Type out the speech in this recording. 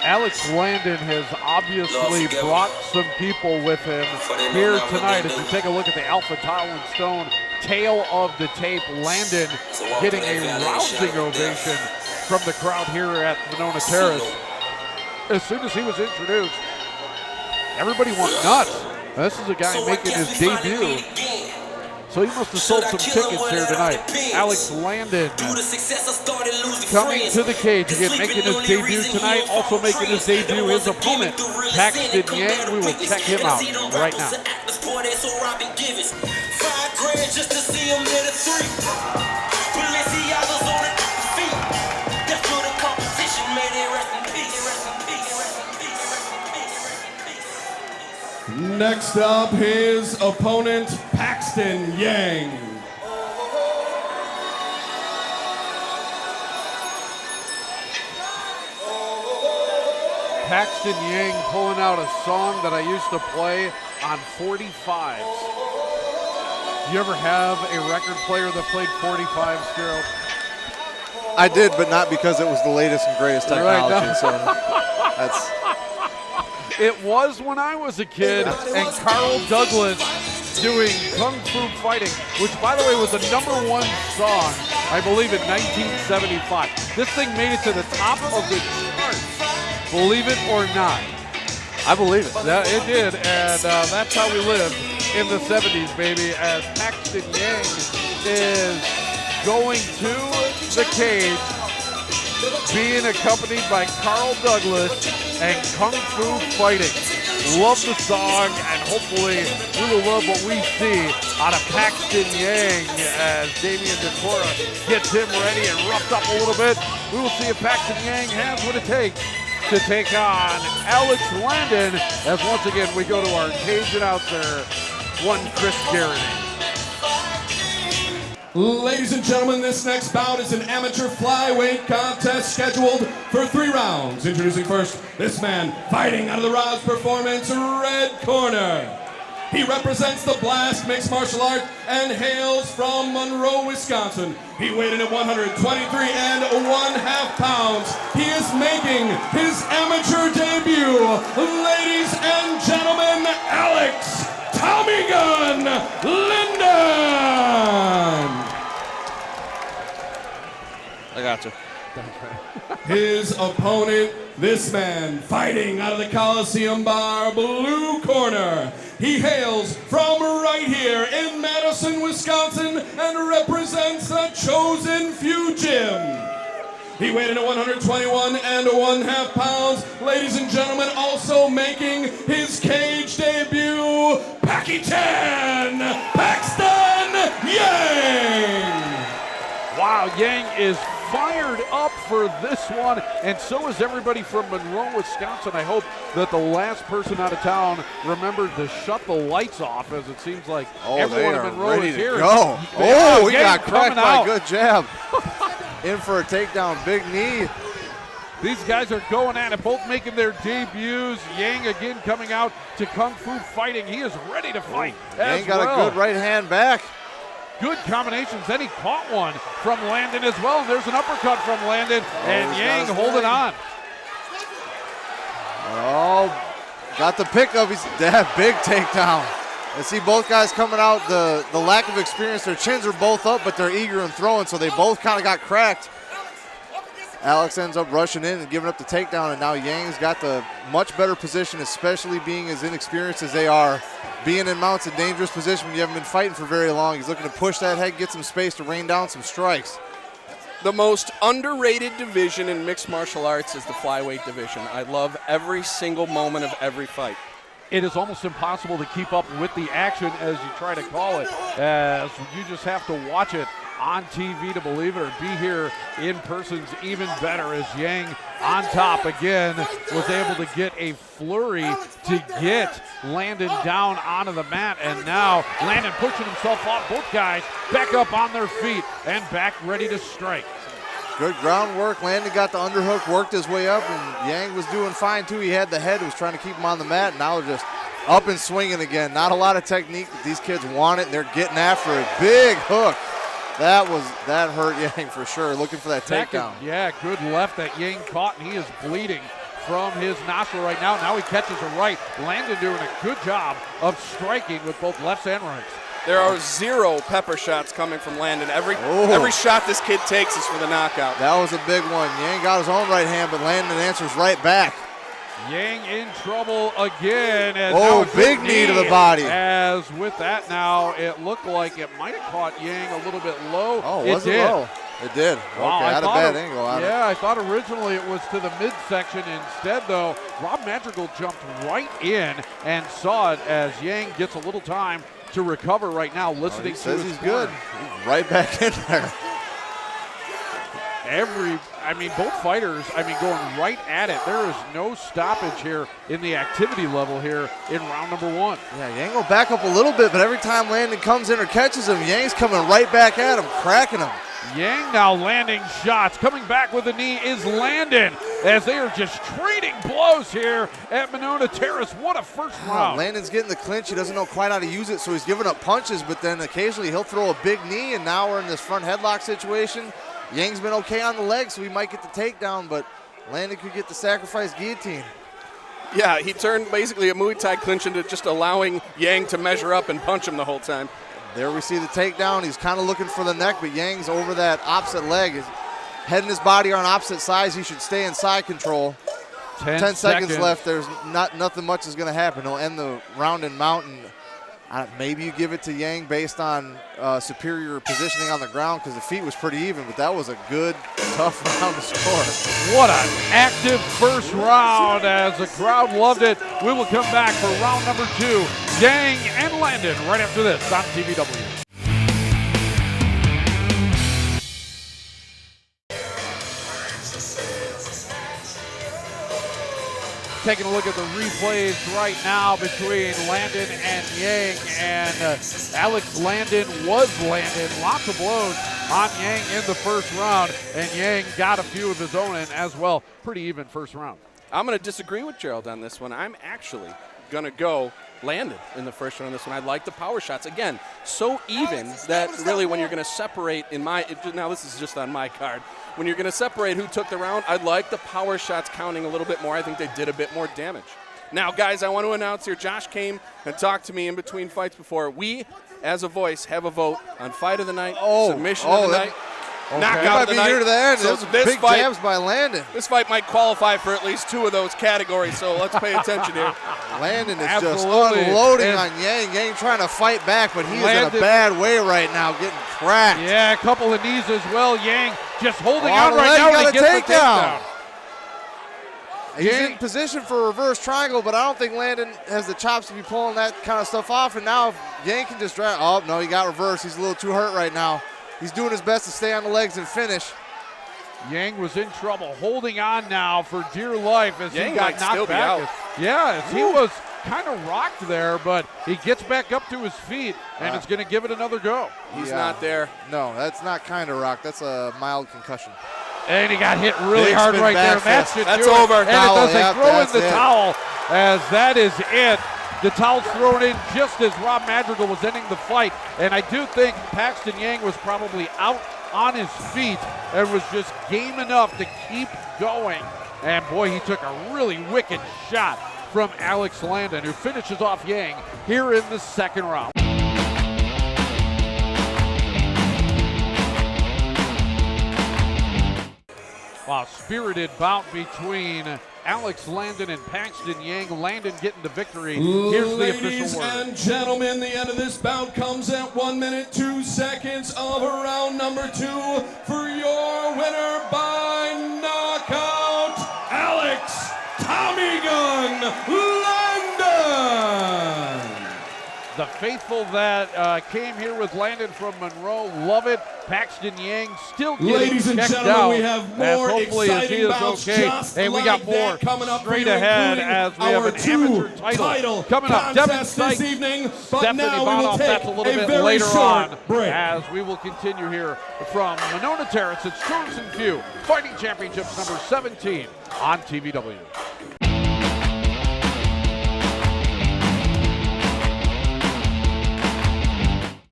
Alex Landen has obviously brought some people with him here tonight. As you take a look at the Alpha Tile and Stone tail of the tape, Landen getting a rousing ovation from the crowd here at Monona Terrace. As soon as he was introduced, everybody went nuts. This is a guy making his debut. So he must have sold some tickets here tonight. Alex Landen coming to the cage again, making his debut tonight. Also making his debut, his opponent, Paxton Yang. We will check him out right now. Next up, his opponent, Paxton Yang. Paxton Yang pulling out a song that I used to play on 45s. Do you ever have a record player that played 45s, Gerald? I did, but not because it was the latest and greatest technology. Right, no. So that's. It was when I was a kid, and Carl Douglas doing Kung Fu Fighting, which, by the way, was the #1 song, I believe, in 1975. This thing made it to the top of the charts, believe it or not. I believe it. Yeah, it did, and that's how we lived in the 70s, baby, as Paxton Yang is going to the cage, being accompanied by Carl Douglas and Kung Fu Fighting. Love the song, and hopefully we will love what we see out of Paxton Yang as Damian DeCora gets him ready and roughed up a little bit. We will see if Paxton Yang has what it takes to take on Alex Landen, as once again we go to our cage announcer, one Chris Garrity. Ladies and gentlemen, this next bout is an amateur flyweight contest scheduled for 3 rounds. Introducing first, this man fighting out of the Roz Performance red corner. He represents the Blast Mixed Martial Art and hails from Monroe, Wisconsin. He weighed in at 123 1/2 pounds. He is making his amateur debut. Ladies and gentlemen, Alex Tommy Gun Landen. I got you. His opponent, this man fighting out of the Coliseum Bar blue corner. He hails from right here in Madison, Wisconsin, and represents the Chosen Few Gym. He weighed in at 121 1/2 pounds. Ladies and gentlemen, also making his cage debut, Paxton Yang. Wow, Yang is fired up for this one, and so is everybody from Monroe, Wisconsin. I hope that the last person out of town remembered to shut the lights off, as it seems like everyone in Monroe is here. Go. Oh, he got cracked by a good jab. In for a takedown, big knee. These guys are going at it, both making their debuts. Yang again coming out to Kung Fu Fighting. He is ready to fight as Yang got well. a good right hand back. Good combinations. Then he caught one from Landen as well. And there's an uppercut from Landen, and Yang holding on. Oh, got the pickup. He's that big takedown. I see both guys coming out. The lack of experience. Their chins are both up, but they're eager and throwing, so they both kind of got cracked. Alex ends up rushing in and giving up the takedown, and now Yang's got the much better position, especially being as inexperienced as they are. Being in mount's a dangerous position when you haven't been fighting for very long. He's looking to push that head, get some space to rain down some strikes. The most underrated division in mixed martial arts is the flyweight division. I love every single moment of every fight. It is almost impossible to keep up with the action, as you try to call it, as you just have to watch it on TV to believe it, or be here in person's even better, as Yang on top again was able to get a flurry to get Landen down onto the mat, and now Landen pushing himself off. Both guys back up on their feet and back ready to strike. Good groundwork. Landen got the underhook, worked his way up, and Yang was doing fine too. He had the head, was trying to keep him on the mat, and now they're just up and swinging again. Not a lot of technique, but these kids want it, and they're getting after it. Big hook. That hurt Yang for sure, looking for that takedown. Yeah, good left that Yang caught, and he is bleeding from his nostril right now. Now he catches a right. Landen doing a good job of striking with both lefts and rights. There are 0 pepper shots coming from Landen. Every shot this kid takes is for the knockout. That was a big one. Yang got his own right hand, but Landen answers right back. Yang in trouble again. As big knee to the body. As with that now, it looked like it might have caught Yang a little bit low. Oh, was it low? It did. Wow, okay, I had a bad angle on it. Yeah, I thought originally it was to the midsection. Instead, though, Rob Madrigal jumped right in and saw it as Yang gets a little time to recover right now, listening he says to his he's good. He's right back in there. Both fighters, going right at it. There is no stoppage here in the activity level here in round number 1. Yeah, Yang will back up a little bit, but every time Landen comes in or catches him, Yang's coming right back at him, cracking him. Yang now landing shots. Coming back with the knee is Landen as they are just trading blows here at Monona Terrace. What a first round. Landen's getting the clinch. He doesn't know quite how to use it, so he's giving up punches, but then occasionally he'll throw a big knee, and now we're in this front headlock situation. Yang's been okay on the leg, so he might get the takedown, but Landen could get the sacrifice guillotine. Yeah, he turned basically a Muay Thai clinch into just allowing Yang to measure up and punch him the whole time. There we see the takedown. He's kind of looking for the neck, but Yang's over that opposite leg. His head and his body are on opposite sides. He should stay in side control. 10 seconds left. There's nothing much is going to happen. He'll end the round and mount. Maybe you give it to Yang based on superior positioning on the ground because the feet was pretty even, but that was a good, tough round to score. What an active first round as the crowd loved it. We will come back for round number 2, Yang and Landen, right after this on TVW. Taking a look at the replays right now between Landen and Yang, and Alex Landen was landing lots of blows on Yang in the first round, and Yang got a few of his own in as well. Pretty even first round. I'm going to disagree with Gerald on this one. I'm actually going to go Landen in the first round on this one. I like the power shots. Again, so even that really when you're going to separate now this is just on my card. When you're going to separate who took the round, I'd like the power shots counting a little bit more. I think they did a bit more damage. Now, guys, I want to announce here, Josh came and talked to me in between fights before. We, as a voice, have a vote on fight of the night, submission of the night, knockout of the night. Here to the end. So this big fight, jabs by Landen. This fight might qualify for at least 2 of those categories, so let's pay attention here. Landen is just unloading on Yang. Yang trying to fight back, but he's in a bad way right now, getting cracked. Yeah, a couple of knees as well. Yang just holding on right now to get the takedown. He's in position for a reverse triangle, but I don't think Landen has the chops to be pulling that kind of stuff off. And now Yang can just drag. Oh, no, he got reversed. He's a little too hurt right now. He's doing his best to stay on the legs and finish. Yang was in trouble, holding on now for dear life as Yang he got knocked back. Yeah, he was kind of rocked there, but he gets back up to his feet and is going to give it another go. He's not there. No, that's not kind of rocked. That's a mild concussion. And he got hit really hard right there. That's over. And it does throw in the towel as that is it. The towel's thrown in just as Rob Madrigal was ending the fight. And I do think Paxton Yang was probably out on his feet and was just game enough to keep going. And boy, he took a really wicked shot from Alex Landen, who finishes off Yang here in the second round. Wow, spirited bout between Alex Landen and Paxton Yang. Landen getting the victory. Here's the official word. Ladies and gentlemen, the end of this bout comes at 1 minute, 2 seconds of round number 2 for your winner by knockout, Alex Tommy Gun Landen. The faithful that came here with Landen from Monroe love it. Paxton Yang still getting Ladies and checked gentlemen, out. we have more exciting bouts okay. just And we like got more that coming up straight for you, ahead as we have our an amateur title coming up. Devin this Sykes, evening, but Stephanie now we will Bonoff, take that's a little bit very later short on break. as we will continue here from Monona Terrace. It's Chosen Few Fighting Championships number 17 on TVW.